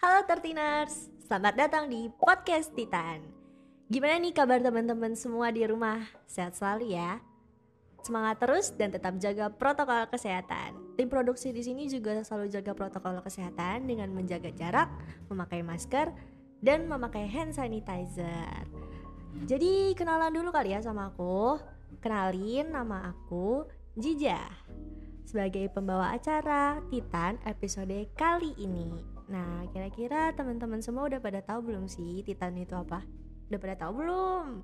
Halo Tertiners, selamat datang di Podcast Titan. Gimana nih kabar teman-teman semua di rumah? Sehat selalu ya. Semangat terus dan tetap jaga protokol kesehatan. Tim produksi di sini juga selalu jaga protokol kesehatan dengan menjaga jarak, memakai masker, dan memakai hand sanitizer. Jadi kenalan dulu kali ya sama aku. Kenalin, nama aku Jija sebagai pembawa acara Titan episode kali ini. Nah, kira-kira teman-teman semua udah pada tahu belum sih Titan itu apa? Udah pada tahu belum?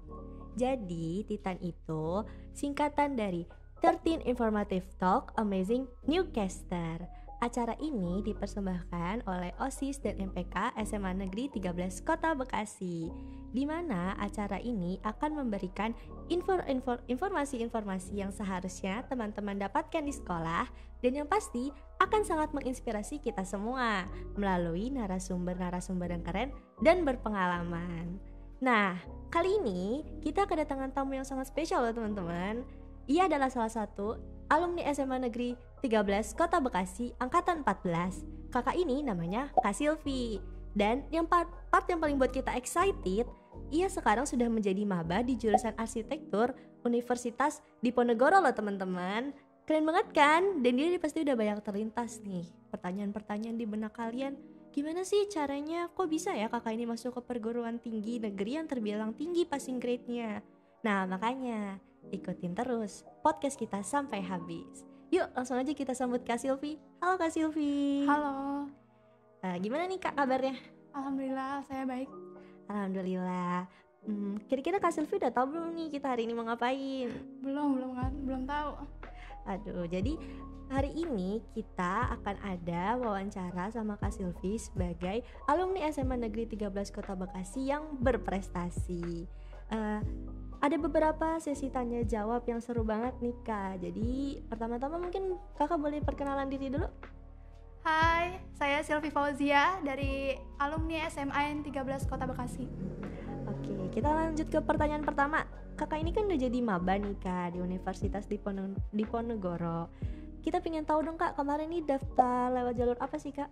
Jadi, Titan itu singkatan dari 13 Informative Talk Amazing Newcaster. Acara ini dipersembahkan oleh OSIS dan MPK SMA Negeri 13 Kota Bekasi, di mana acara ini akan memberikan informasi-informasi yang seharusnya teman-teman dapatkan di sekolah dan yang pasti akan sangat menginspirasi kita semua melalui narasumber-narasumber yang keren dan berpengalaman. Nah, kali ini kita kedatangan tamu yang sangat spesial loh teman-teman. Ia adalah salah satu alumni SMA Negeri 13 Kota Bekasi Angkatan 14. Kakak ini namanya Kak Silvi. Dan yang part yang paling buat kita excited, ia sekarang sudah menjadi maba di jurusan arsitektur Universitas Diponegoro loh teman-teman. Keren banget kan? Dan dia pasti udah banyak terlintas nih pertanyaan-pertanyaan di benak kalian. Gimana sih caranya? Kok bisa ya kakak ini masuk ke perguruan tinggi negeri yang terbilang tinggi passing grade-nya? Nah makanya ikutin terus podcast kita sampai habis. Yuk langsung aja kita sambut Kak Silvi. Halo Kak Silvi. Halo. Gimana nih Kak kabarnya? Alhamdulillah saya baik. Alhamdulillah. Kira-kira Kak Silvi udah tahu belum nih kita hari ini mau ngapain? Belum tahu. Aduh, jadi hari ini kita akan ada wawancara sama Kak Silvi sebagai alumni SMA Negeri 13 Kota Bekasi yang berprestasi. Ada beberapa sesi tanya jawab yang seru banget nih Kak. Jadi pertama-tama mungkin kakak boleh perkenalan diri dulu. Hai, saya Silvi Fauzia dari alumni SMA 13 Kota Bekasi. Oke, kita lanjut ke pertanyaan pertama. Kakak ini kan udah jadi maba nih Kak di Universitas Diponegoro. Kita pengen tahu dong Kak, kemarin nih daftar lewat jalur apa sih Kak?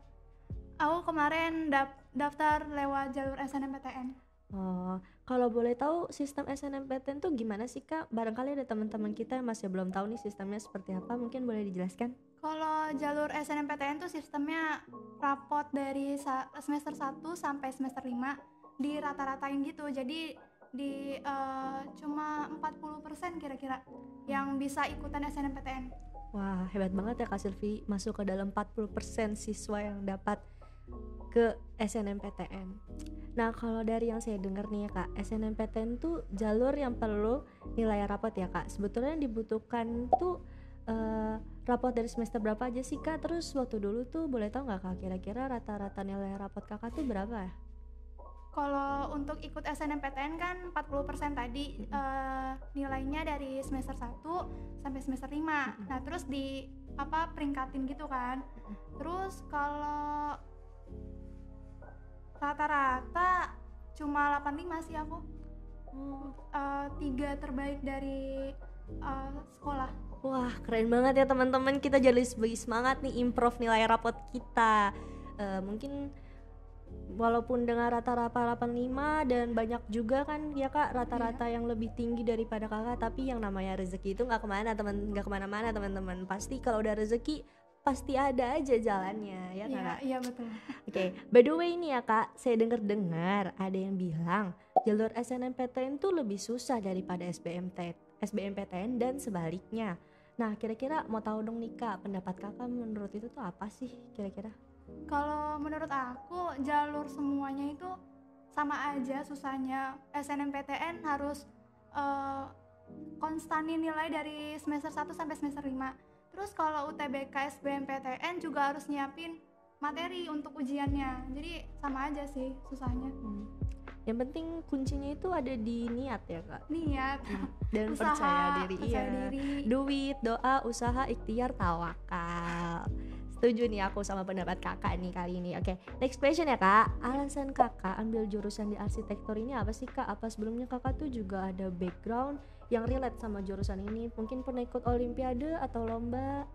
Aku kemarin daftar lewat jalur SNMPTN. Oh, kalau boleh tahu sistem SNMPTN tuh gimana sih Kak? Barangkali ada teman-teman kita yang masih belum tahu nih sistemnya seperti apa, mungkin boleh dijelaskan? Kalau jalur SNMPTN tuh sistemnya rapot dari semester 1 sampai semester 5 dirata-ratain gitu. Jadi di cuma 40% kira-kira yang bisa ikutan SNMPTN. Wah, hebat banget ya Kak Silvi masuk ke dalam 40% siswa yang dapat ke SNMPTN. Nah, kalau dari yang saya dengar nih ya Kak, SNMPTN tuh jalur yang perlu nilai rapot ya Kak. Sebetulnya yang dibutuhkan tuh rapot dari semester berapa aja sih Kak? Terus waktu dulu tuh boleh tahu nggak Kak kira-kira rata-rata nilai rapot kakak tuh berapa ya? Kalau untuk ikut SNMPTN kan 40% tadi nilainya dari semester 1 sampai semester 5. Nah, terus di peringkatin gitu kan. Terus kalau rata-rata cuma 85 sih aku. 3 terbaik dari sekolah. Wah, keren banget ya teman-teman. Kita jadi semangat nih improve nilai rapot kita. Mungkin walaupun dengan rata-rata 85 dan banyak juga kan ya Kak rata-rata yang lebih tinggi daripada kakak, tapi yang namanya rezeki itu nggak kemana-mana teman-teman. Pasti kalau udah rezeki pasti ada aja jalannya ya Kak. Iya betul. Oke, by the way ini ya Kak, saya dengar ada yang bilang jalur SNMPTN tuh lebih susah daripada SBMPTN dan sebaliknya. Nah, kira-kira mau tahu dong nih Kak, pendapat kakak menurut itu tuh apa sih kira-kira? Kalau menurut aku jalur semuanya itu sama aja susahnya. SNMPTN harus konstanin nilai dari semester 1 sampai semester 5. Terus kalau UTBK SBMPTN juga harus nyiapin materi untuk ujiannya. Jadi sama aja sih susahnya. Yang penting kuncinya itu ada di niat ya Kak. Niat dan usaha, percaya diri. diri. Duit, doa, usaha, ikhtiar, tawakal. Setuju nih aku sama pendapat kakak nih kali ini. Oke, next question ya Kak. Alasan kakak ambil jurusan di arsitektur ini apa sih Kak? Apa sebelumnya kakak tuh juga ada background yang relate sama jurusan ini? Mungkin pernah ikut olimpiade atau lomba?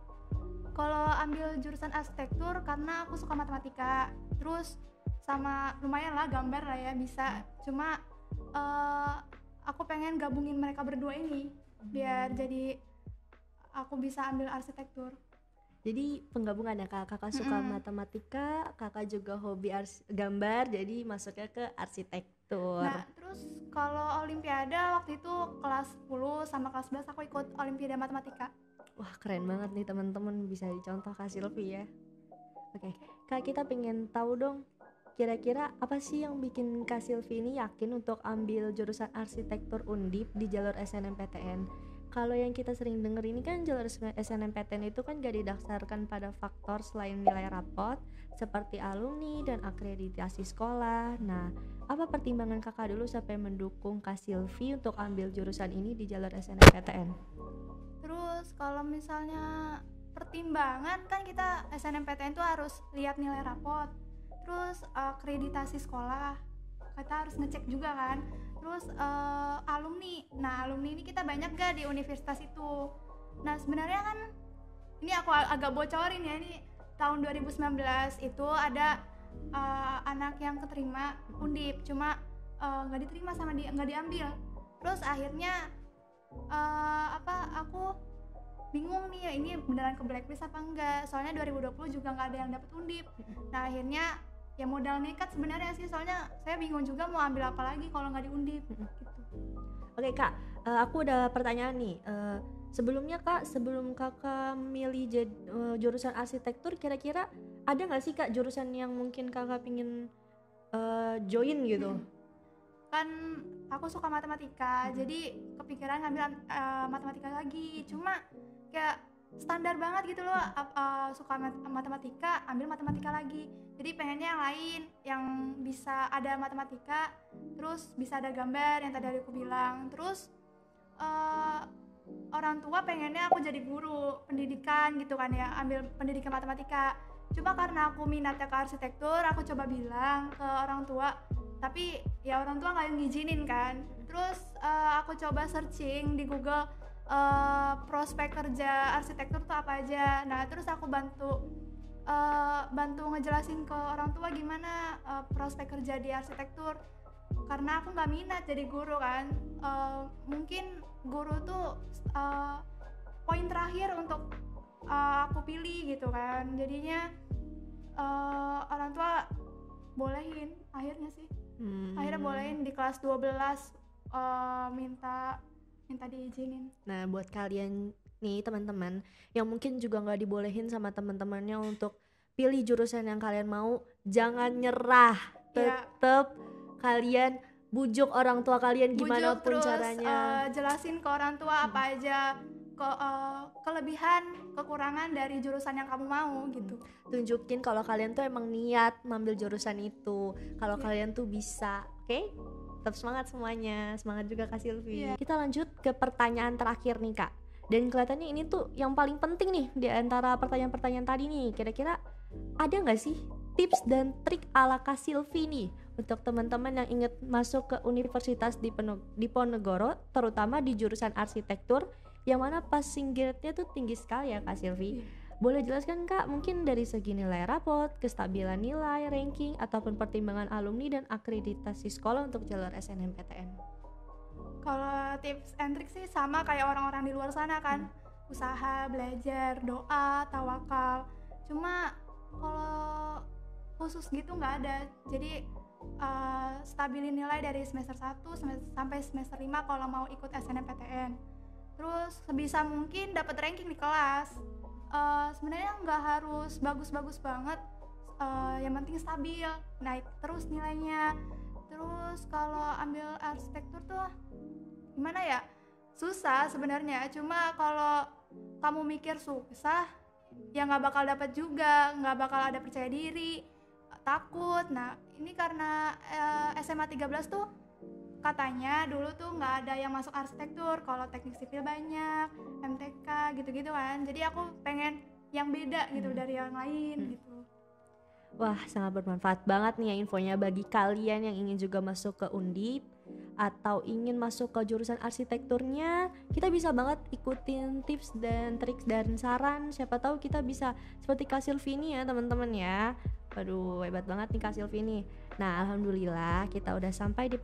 Kalau ambil jurusan arsitektur karena aku suka matematika. Terus sama lumayan lah gambar lah ya bisa. Cuma aku pengen gabungin mereka berdua ini biar jadi aku bisa ambil arsitektur. Jadi penggabungan ya kak, kakak suka matematika, kakak juga hobi gambar, jadi masuknya ke arsitektur. Nah terus kalau olimpiade waktu itu kelas 10 sama kelas 11 aku ikut olimpiade matematika. Wah keren banget nih teman-teman, bisa dicontoh Kak Silvi ya. Oke, Kak kita pengen tahu dong, kira-kira apa sih yang bikin Kak Silvi ini yakin untuk ambil jurusan arsitektur Undip di jalur SNMPTN? Kalau yang kita sering denger ini kan jalur SNMPTN itu kan gak didasarkan pada faktor selain nilai rapot seperti alumni dan akreditasi sekolah. Nah, apa pertimbangan kakak dulu sampai mendukung Kak Silvi untuk ambil jurusan ini di jalur SNMPTN? Terus kalau misalnya pertimbangan kan kita SNMPTN tuh harus lihat nilai rapot, terus akreditasi sekolah kita harus ngecek juga kan, terus alumni. Nah alumni ini kita banyak gak di universitas itu. Nah sebenarnya kan ini aku agak bocorin ya, ini tahun 2019 itu ada anak yang keterima Undip cuma nggak diterima sama dia, nggak diambil. Terus akhirnya aku bingung nih ya, ini beneran ke blacklist apa enggak, soalnya 2020 juga nggak ada yang dapet Undip. Nah akhirnya ya modal nekat sebenarnya sih, soalnya saya bingung juga mau ambil apa lagi kalau nggak di Undip gitu. Oke kak, aku ada pertanyaan nih. Sebelumnya kak, sebelum kakak milih jurusan arsitektur, kira-kira ada nggak sih kak jurusan yang mungkin kakak pingin join gitu? Kan aku suka matematika, jadi kepikiran ngambil matematika lagi. Cuma kayak standar banget gitu loh, suka matematika, ambil matematika lagi. Jadi pengennya yang lain, yang bisa ada matematika, terus bisa ada gambar yang tadi aku bilang. Terus orang tua pengennya aku jadi guru pendidikan gitu kan ya, ambil pendidikan matematika. Cuma karena aku minatnya ke arsitektur, aku coba bilang ke orang tua, tapi ya orang tua nggak ngizinin kan. Terus aku coba searching di Google prospek kerja arsitektur tuh apa aja. Nah terus aku bantu ngejelasin ke orang tua gimana prospek kerja di arsitektur, karena aku nggak minat jadi guru kan. Mungkin guru tuh poin terakhir untuk aku pilih gitu kan. Jadinya orang tua bolehin akhirnya sih. Akhirnya bolehin di kelas 12 minta diizinin. Nah buat kalian nih teman-teman yang mungkin juga nggak dibolehin sama teman-temannya untuk pilih jurusan yang kalian mau, jangan nyerah. Tetap kalian bujuk orang tua kalian gimana pun caranya. Jelasin ke orang tua apa aja kelebihan kekurangan dari jurusan yang kamu mau gitu. Tunjukin kalau kalian tuh emang niat ngambil jurusan itu, kalau kalian tuh bisa. Oke? Tetap semangat semuanya, semangat juga Kak Silvi. Kita lanjut ke pertanyaan terakhir nih Kak. Dan kelihatannya ini tuh yang paling penting nih di antara pertanyaan-pertanyaan tadi nih. Kira-kira ada nggak sih tips dan trik ala Kak Silvi nih untuk teman-teman yang ingin masuk ke universitas di Ponegoro, terutama di jurusan arsitektur, yang mana passing grade-nya tuh tinggi sekali ya Kak Silvi. Boleh jelaskan Kak, mungkin dari segi nilai rapot, kestabilan nilai, ranking, ataupun pertimbangan alumni dan akreditasi sekolah untuk jalur SNMPTN. Kalau tips and trick sih sama kayak orang-orang di luar sana kan, usaha, belajar, doa, tawakal. Cuma kalau khusus gitu nggak ada. Jadi stabilin nilai dari semester 1 sampai semester 5 kalau mau ikut SNMPTN. Terus sebisa mungkin dapat ranking di kelas. Sebenarnya nggak harus bagus-bagus banget, yang penting stabil, naik terus nilainya. Terus kalau ambil arsitektur tuh gimana ya, susah sebenarnya. Cuma kalau kamu mikir susah, ya nggak bakal dapat juga, nggak bakal ada percaya diri, takut. Nah ini karena SMA 13 tuh katanya dulu tuh nggak ada yang masuk arsitektur, kalau teknik sipil banyak, MTK gitu-gitu kan. Jadi aku pengen yang beda gitu dari yang lain gitu. Wah sangat bermanfaat banget nih ya infonya bagi kalian yang ingin juga masuk ke Undip atau ingin masuk ke jurusan arsitekturnya. Kita bisa banget ikutin tips dan trik dan saran, siapa tahu kita bisa seperti Kak Silvi ya teman-teman ya. Waduh hebat banget nih Kak Silvi. Nah, alhamdulillah kita udah sampai di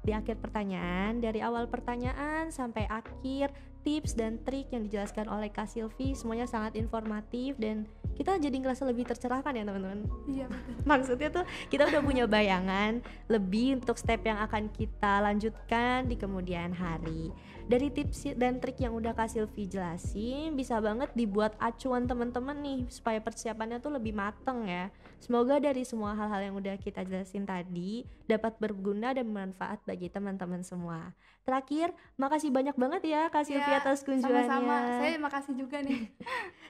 di akhir pertanyaan. Dari awal pertanyaan sampai akhir, tips dan trik yang dijelaskan oleh Kak Silvi semuanya sangat informatif dan kita jadi ngerasa lebih tercerahkan ya teman-teman. Iya betul. Maksudnya tuh kita udah punya bayangan lebih untuk step yang akan kita lanjutkan di kemudian hari. Dari tips dan trik yang udah Kak Silvi jelasin bisa banget dibuat acuan teman-teman nih supaya persiapannya tuh lebih mateng ya. Semoga dari semua hal-hal yang udah kita jelasin tadi dapat berguna dan bermanfaat bagi teman-teman semua. Terakhir, makasih banyak banget ya Kak Silvi atas kunjungannya. Sama-sama, saya makasih juga nih.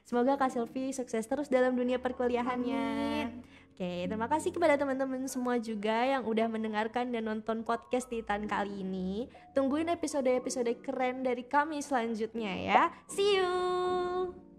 Semoga Kak Silvi sukses terus dalam dunia perkuliahannya. Amin. Oke, terima kasih kepada teman-teman semua juga yang udah mendengarkan dan nonton podcast Titan kali ini. Tungguin episode-episode keren dari kami selanjutnya ya. See you!